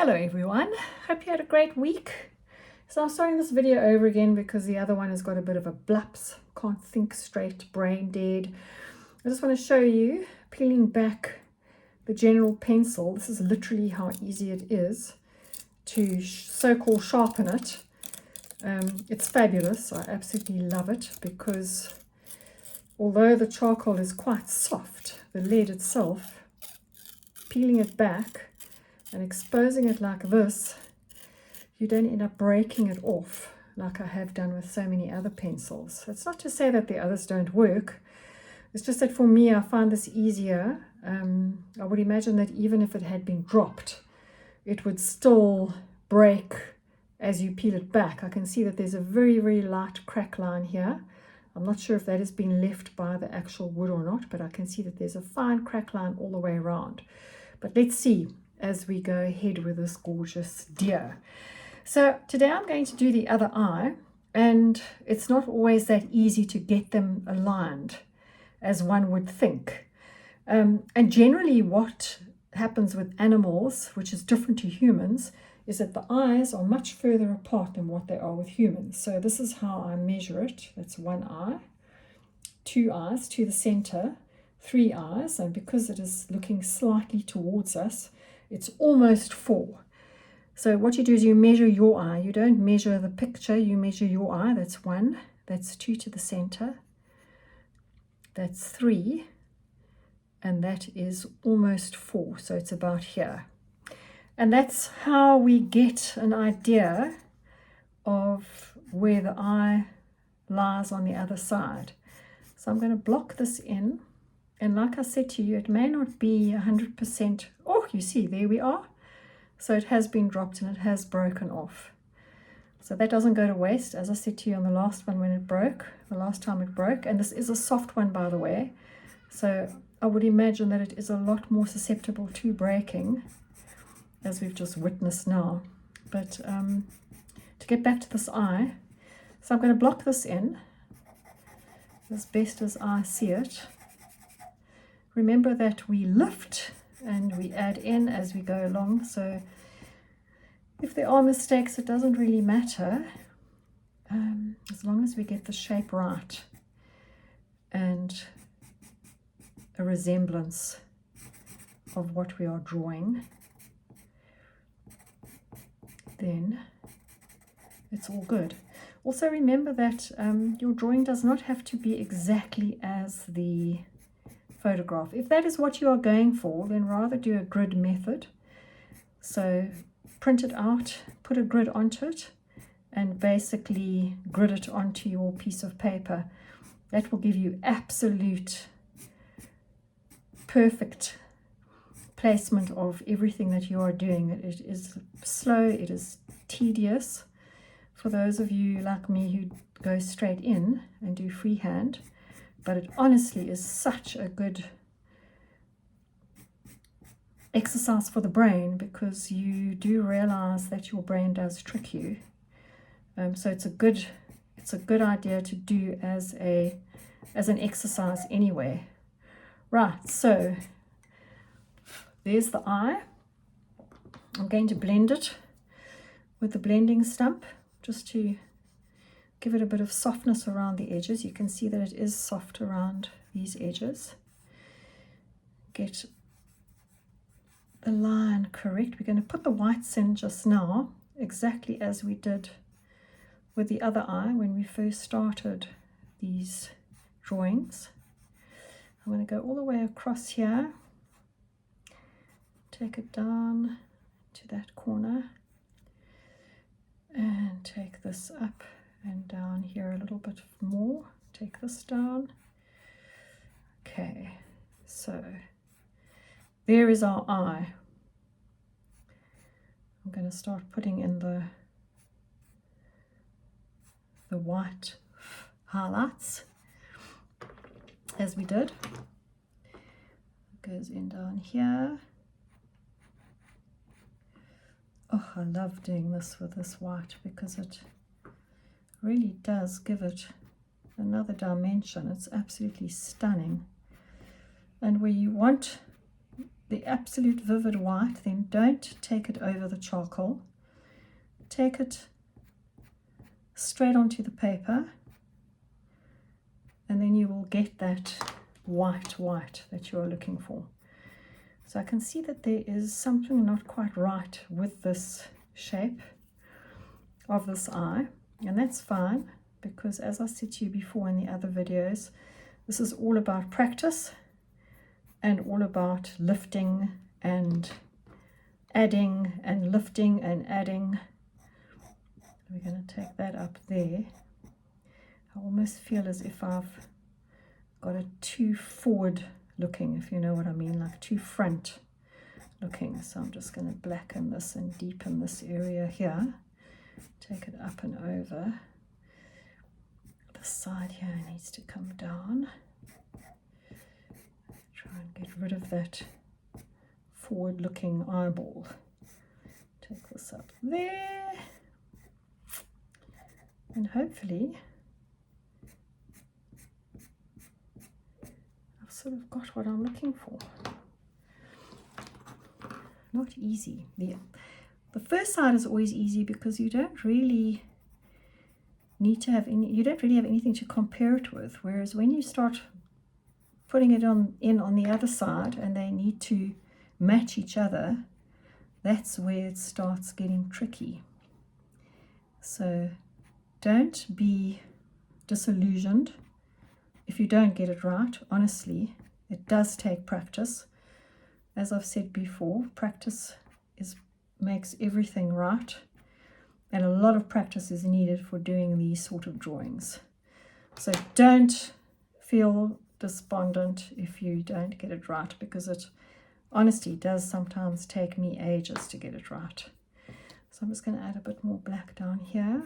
Hello everyone, hope you had a great week. So I'm starting this video over again because the other one has got a bit of a blups, can't think straight, brain dead. I just want to show you peeling back the general pencil. This is literally how easy it is to so-called sharpen it. It's fabulous, I absolutely love it because although the charcoal is quite soft, the lead itself, peeling it back and exposing it like this, you don't end up breaking it off like I have done with so many other pencils. It's not to say that the others don't work, it's just that for me I find this easier. I would imagine that even if it had been dropped, it would still break as you peel it back. I can see that there's a very, very light crack line here. I'm not sure if that has been left by the actual wood or not, but I can see that there's a fine crack line all the way around. But let's see as we go ahead with this gorgeous deer. So today I'm going to do the other eye, and it's not always that easy to get them aligned as one would think. And generally what happens with animals, which is different to humans, is that the eyes are much further apart than what they are with humans. So this is how I measure it. That's one eye, two eyes to the center, three eyes, and because it is looking slightly towards us, it's almost four. So what you do is you measure your eye. You don't measure the picture, you measure your eye. That's one, that's two to the center, that's three, and that is almost four. So it's about here. And that's how we get an idea of where the eye lies on the other side. So I'm going to block this in. And like I said to you, it may not be 100%. Oh, you see, there we are. So it has been dropped and it has broken off. So that doesn't go to waste. As I said to you on the last one when it broke, the last time it broke. And this is a soft one, by the way. So I would imagine that it is a lot more susceptible to breaking, as we've just witnessed now. But to get back to this eye, so I'm going to block this in as best as I see it. Remember that we lift and we add in as we go along, so if there are mistakes it doesn't really matter, as long as we get the shape right and a resemblance of what we are drawing, then it's all good. Also remember that your drawing does not have to be exactly as the photograph. If that is what you are going for, then rather do a grid method. So print it out, put a grid onto it, and basically grid it onto your piece of paper. That will give you absolute perfect placement of everything that you are doing. It is slow, it is tedious for those of you like me who go straight in and do freehand. But it honestly is such a good exercise for the brain, because you do realize that your brain does trick you. So it's a good idea to do as an exercise anyway. Right, so there's the eye. I'm going to blend it with the blending stump just to give it a bit of softness around the edges. You can see that it is soft around these edges. Get the line correct. We're going to put the whites in just now, exactly as we did with the other eye when we first started these drawings. I'm going to go all the way across here, take it down to that corner, and take this up and down here a little bit more. Take this down. Okay, so there is our eye. I'm going to start putting in the white highlights as we did. It goes in down here. Oh, I love doing this with this white because it really does give it another dimension. It's absolutely stunning. And where you want the absolute vivid white, then don't take it over the charcoal. Take it straight onto the paper, and then you will get that white that you're looking for. So I can see that there is something not quite right with this shape of this eye, and that's fine, because as I said to you before in the other videos, this is all about practice and all about lifting and adding and lifting and adding. We're going to take that up there. I almost feel as if I've got it too forward looking, if you know what I mean, like too front looking. So I'm just going to blacken this and deepen this area here. Take it up and over. The side here needs to come down. Try and get rid of that forward looking eyeball. Take this up there. And hopefully I've sort of got what I'm looking for. Not easy. The first side is always easy because you don't really need to have you don't really have anything to compare it with. Whereas when you start putting it on the other side and they need to match each other, that's where it starts getting tricky. So don't be disillusioned if you don't get it right. Honestly, it does take practice. As I've said before, practice makes everything right, and a lot of practice is needed for doing these sort of drawings. So don't feel despondent if you don't get it right, because it honestly does sometimes take me ages to get it right. So I'm just going to add a bit more black down here.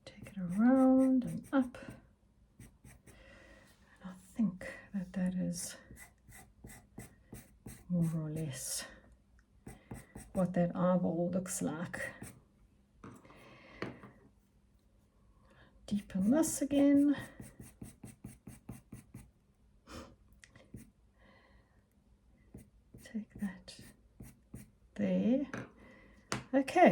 Take it around and up. And I think that is more or less what that eyeball looks like. Deepen this again. Take that there. Okay,